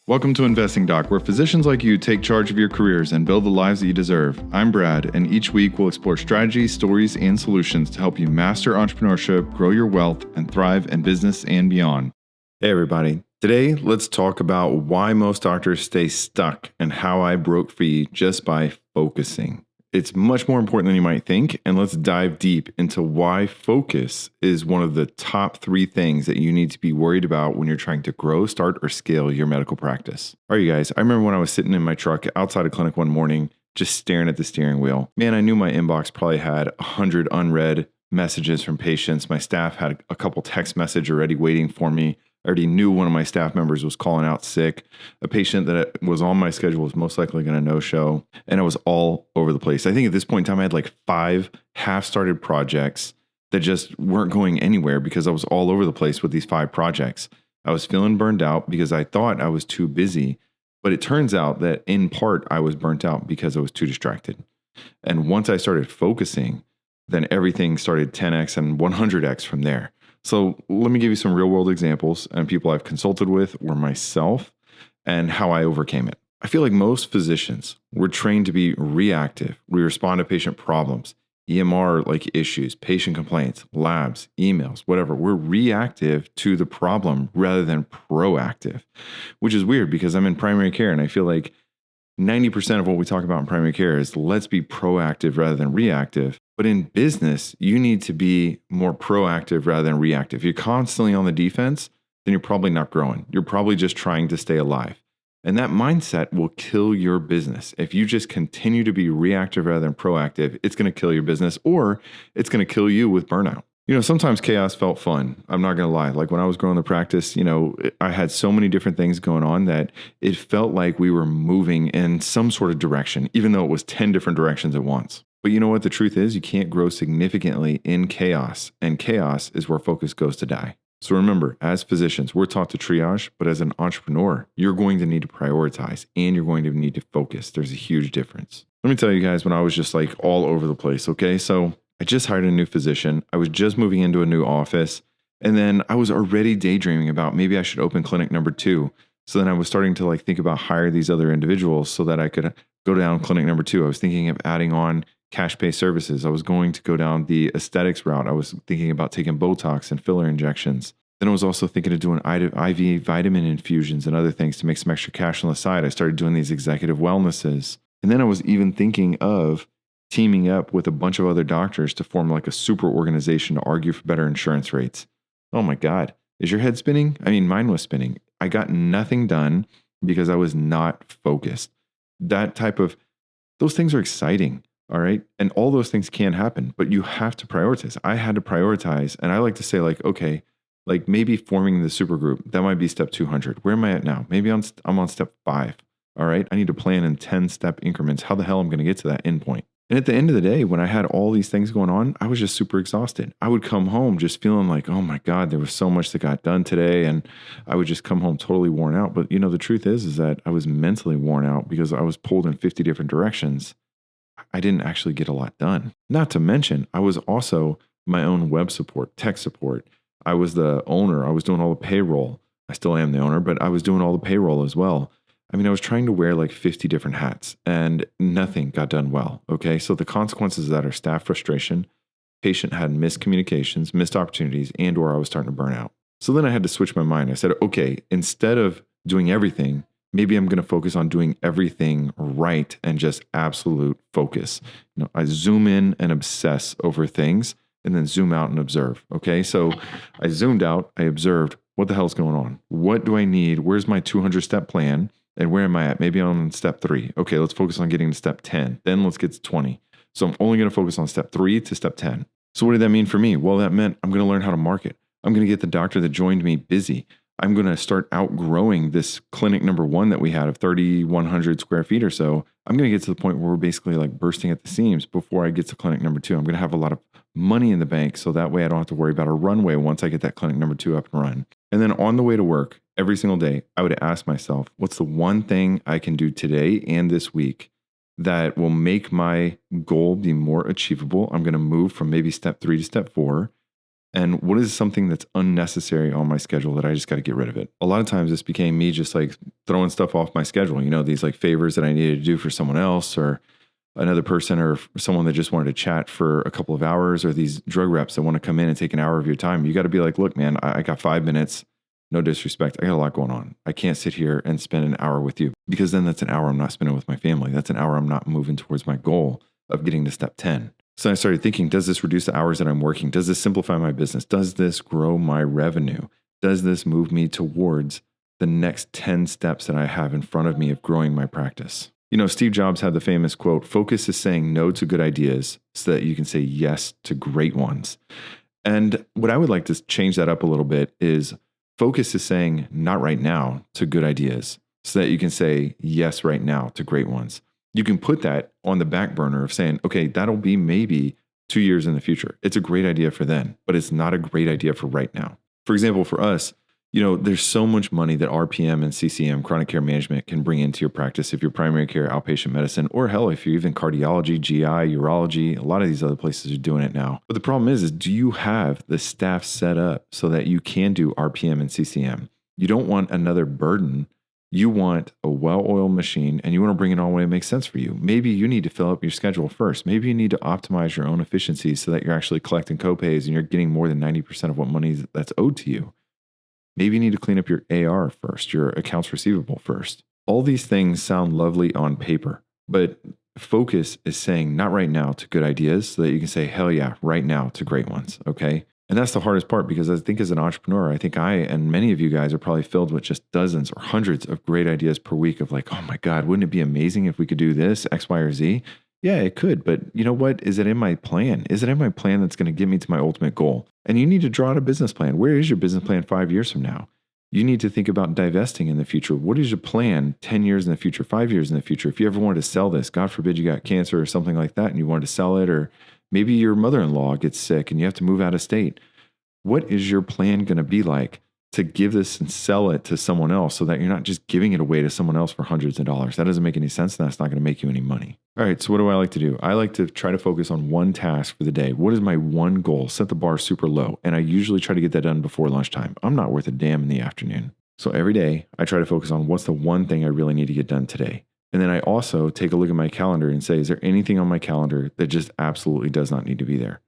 Welcome to Investing Doc, where physicians like you take charge of your careers and build the lives that you deserve. I'm Brad, and each week we'll explore strategies, stories, and solutions to help you master entrepreneurship, grow your wealth, and thrive in business and beyond. Hey, everybody. Today, let's talk about why most doctors stay stuck and how I broke free just by focusing. It's much more important than you might think, and let's dive deep into why focus is one of the top 3 things that you need to be worried about when you're trying to grow, start, or scale your medical practice. All right, you guys, I remember when I was sitting in my truck outside a clinic one morning, just staring at the steering wheel. Man, I knew my inbox probably had 100 unread messages from patients. My staff had a couple text messages already waiting for me. I already knew one of my staff members was calling out sick. A patient that was on my schedule was most likely going to no-show. And I was all over the place. I think at this point in time, I had like 5 half-started projects that just weren't going anywhere because I was all over the place with these 5 projects. I was feeling burned out because I thought I was too busy. But it turns out that in part, I was burnt out because I was too distracted. And once I started focusing, then everything started 10x and 100x from there. So let me give you some real world examples and people I've consulted with or myself and how I overcame it. I feel like most physicians were trained to be reactive. We respond to patient problems, EMR like issues, patient complaints, labs, emails, whatever. We're reactive to the problem rather than proactive, which is weird because I'm in primary care and I feel like 90% of what we talk about in primary care is let's be proactive rather than reactive. But in business, you need to be more proactive rather than reactive. If you're constantly on the defense, then you're probably not growing. You're probably just trying to stay alive. And that mindset will kill your business. If you just continue to be reactive rather than proactive, it's going to kill your business or it's going to kill you with burnout. You know, sometimes chaos felt fun. I'm not going to lie. Like when I was growing the practice, I had so many different things going on that it felt like we were moving in some sort of direction, even though it was 10 different directions at once. But you know what the truth is? You can't grow significantly in chaos, and chaos is where focus goes to die. So remember, as physicians, we're taught to triage, but as an entrepreneur, you're going to need to prioritize and you're going to need to focus. There's a huge difference. Let me tell you guys when I was just like all over the place, okay? So I just hired a new physician. I was just moving into a new office. And then I was already daydreaming about maybe I should open clinic number 2. So then I was starting to think about hire these other individuals so that I could go down clinic number 2. I was thinking of adding on cash pay services. I was going to go down the aesthetics route. I was thinking about taking Botox and filler injections. Then I was also thinking of doing IV vitamin infusions and other things to make some extra cash on the side. I started doing these executive wellnesses. And then I was even thinking of teaming up with a bunch of other doctors to form like a super organization to argue for better insurance rates. Oh my God. Is your head spinning? I mean, mine was spinning. I got nothing done because I was not focused. Those things are exciting. All right. And all those things can happen, but you have to prioritize. I had to prioritize. And I like to say okay, maybe forming the super group, that might be step 200. Where am I at now? Maybe I'm on step 5. All right. I need to plan in 10-step increments. How the hell am I going to get to that endpoint? And at the end of the day, when I had all these things going on, I was just super exhausted. I would come home just feeling like, oh my God, there was so much that got done today. And I would just come home totally worn out. But the truth is that I was mentally worn out because I was pulled in 50 different directions. I didn't actually get a lot done. Not to mention, I was also my own web support, tech support. I was the owner. I was doing all the payroll. I still am the owner, but I was doing all the payroll as well. I mean, I was trying to wear 50 different hats and nothing got done well. Okay. So the consequences of that are staff frustration, patient had miscommunications, missed opportunities, or I was starting to burn out. So then I had to switch my mind. I said, okay, instead of doing everything, maybe I'm going to focus on doing everything right and just absolute focus. I zoom in and obsess over things and then zoom out and observe. Okay. So I zoomed out, I observed what the hell's going on? What do I need? Where's my 200-step plan? And where am I at? Maybe I'm on step 3. Okay, let's focus on getting to step 10. Then let's get to 20. So I'm only going to focus on step 3 to step 10. So what did that mean for me? Well, that meant I'm going to learn how to market. I'm going to get the doctor that joined me busy. I'm going to start outgrowing this clinic number 1 that we had of 3,100 square feet or so. I'm going to get to the point where we're basically bursting at the seams before I get to clinic number 2. I'm going to have a lot of money in the bank so that way I don't have to worry about a runway once I get that clinic number 2 up and run. And then on the way to work, every single day, I would ask myself, what's the one thing I can do today and this week that will make my goal be more achievable? I'm going to move from maybe step 3 to step 4. And what is something that's unnecessary on my schedule that I just got to get rid of it? A lot of times this became me just like throwing stuff off my schedule, these like favors that I needed to do for someone else or another person or someone that just wanted to chat for a couple of hours, or these drug reps that want to come in and take an hour of your time. You got to be like, look, man, I got 5 minutes. No disrespect. I got a lot going on. I can't sit here and spend an hour with you, because then that's an hour I'm not spending with my family. That's an hour I'm not moving towards my goal of getting to step 10. So I started thinking, does this reduce the hours that I'm working? Does this simplify my business? Does this grow my revenue? Does this move me towards the next 10 steps that I have in front of me of growing my practice? Steve Jobs had the famous quote, focus is saying no to good ideas so that you can say yes to great ones. And what I would like to change that up a little bit is focus is saying not right now to good ideas so that you can say yes right now to great ones. You can put that on the back burner of saying, okay, that'll be maybe 2 years in the future. It's a great idea for then, but it's not a great idea for right now. For example, for us, there's so much money that RPM and CCM, chronic care management, can bring into your practice if you're primary care, outpatient medicine, or hell, if you're even cardiology, GI, urology. A lot of these other places are doing it now. But the problem is do you have the staff set up so that you can do RPM and CCM? You don't want another burden. You want a well-oiled machine, and you want to bring it on when it makes sense for you. Maybe you need to fill up your schedule first. Maybe you need to optimize your own efficiency so that you're actually collecting copays and you're getting more than 90% of what money that's owed to you. Maybe you need to clean up your AR first, your accounts receivable first. All these things sound lovely on paper, but focus is saying not right now to good ideas so that you can say, hell yeah, right now to great ones, okay? And that's the hardest part, because I think as an entrepreneur, I think I and many of you guys are probably filled with just dozens or hundreds of great ideas per week of like, oh my God, wouldn't it be amazing if we could do this, X, Y, or Z? Yeah, it could. But you know what? Is it in my plan? Is it in my plan that's going to get me to my ultimate goal? And you need to draw out a business plan. Where is your business plan 5 years from now? You need to think about divesting in the future. What is your plan 10 years in the future, 5 years in the future? If you ever wanted to sell this, God forbid you got cancer or something like that and you wanted to sell it, or maybe your mother-in-law gets sick and you have to move out of state. What is your plan going to be like to give this and sell it to someone else so that you're not just giving it away to someone else for hundreds of dollars? That doesn't make any sense, and that's not going to make you any money. All right, so what do I like to do? I like to try to focus on one task for the day. What is my one goal? Set the bar super low, and I usually try to get that done before lunchtime. I'm not worth a damn in the afternoon. So every day, I try to focus on what's the one thing I really need to get done today. And then I also take a look at my calendar and say, is there anything on my calendar that just absolutely does not need to be there?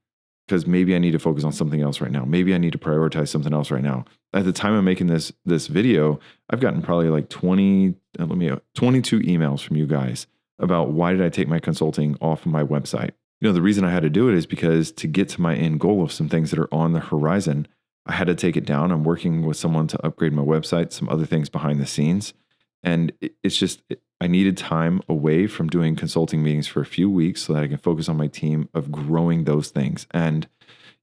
Because maybe I need to focus on something else right now. Maybe I need to prioritize something else right now. At the time of making this video, I've gotten probably like 22 emails from you guys about why did I take my consulting off of my website. The reason I had to do it is because to get to my end goal of some things that are on the horizon, I had to take it down. I'm working with someone to upgrade my website, some other things behind the scenes. And I needed time away from doing consulting meetings for a few weeks so that I can focus on my team of growing those things. And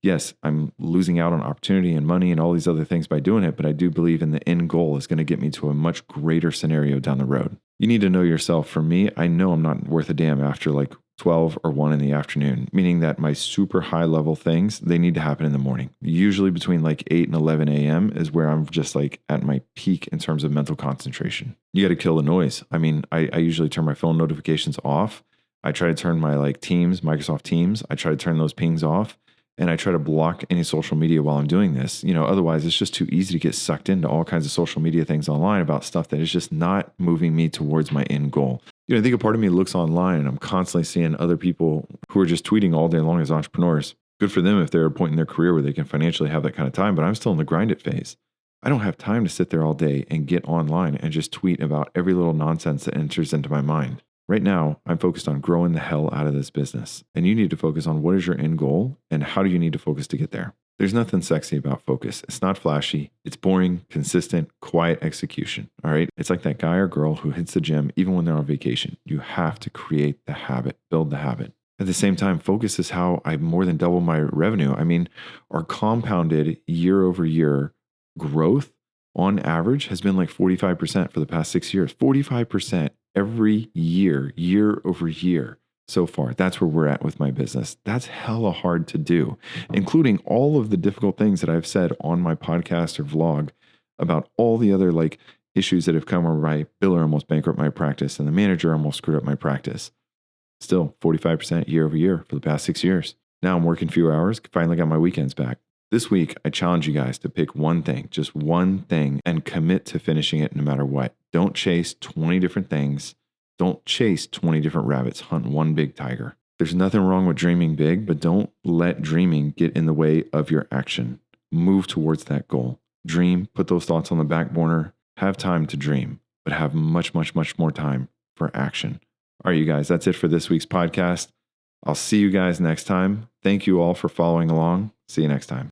yes, I'm losing out on opportunity and money and all these other things by doing it, but I do believe in the end goal is going to get me to a much greater scenario down the road. You need to know yourself. For me, I know I'm not worth a damn after like 12 or 1 in the afternoon, meaning that my super high level things, they need to happen in the morning. Usually between like 8 and 11 a.m. is where I'm just like at my peak in terms of mental concentration. You got to kill the noise. I mean, I usually turn my phone notifications off. I try to turn my like Teams, Microsoft Teams, I try to turn those pings off. And I try to block any social media while I'm doing this. Otherwise it's just too easy to get sucked into all kinds of social media things online about stuff that is just not moving me towards my end goal. I think a part of me looks online and I'm constantly seeing other people who are just tweeting all day long as entrepreneurs. Good for them if they're at a point in their career where they can financially have that kind of time, but I'm still in the grind it phase. I don't have time to sit there all day and get online and just tweet about every little nonsense that enters into my mind. Right now, I'm focused on growing the hell out of this business. And you need to focus on what is your end goal and how do you need to focus to get there. There's nothing sexy about focus. It's not flashy. It's boring, consistent, quiet execution. All right. It's like that guy or girl who hits the gym even when they're on vacation. You have to create the habit, build the habit. At the same time, focus is how I more than double my revenue. I mean, our compounded year over year growth on average has been like 45% for the past 6 years. 45% every year, year over year so far. That's where we're at with my business. That's hella hard to do, including all of the difficult things that I've said on my podcast or vlog about all the other like issues that have come where my biller almost bankrupt my practice and the manager almost screwed up my practice. Still 45% year over year for the past 6 years. Now I'm working fewer hours, finally got my weekends back. This week, I challenge you guys to pick one thing, just one thing, and commit to finishing it no matter what. Don't chase 20 different things. Don't chase 20 different rabbits. Hunt one big tiger. There's nothing wrong with dreaming big, but don't let dreaming get in the way of your action. Move towards that goal. Dream, put those thoughts on the back burner. Have time to dream, but have much, much, much more time for action. All right, you guys, that's it for this week's podcast. I'll see you guys next time. Thank you all for following along. See you next time.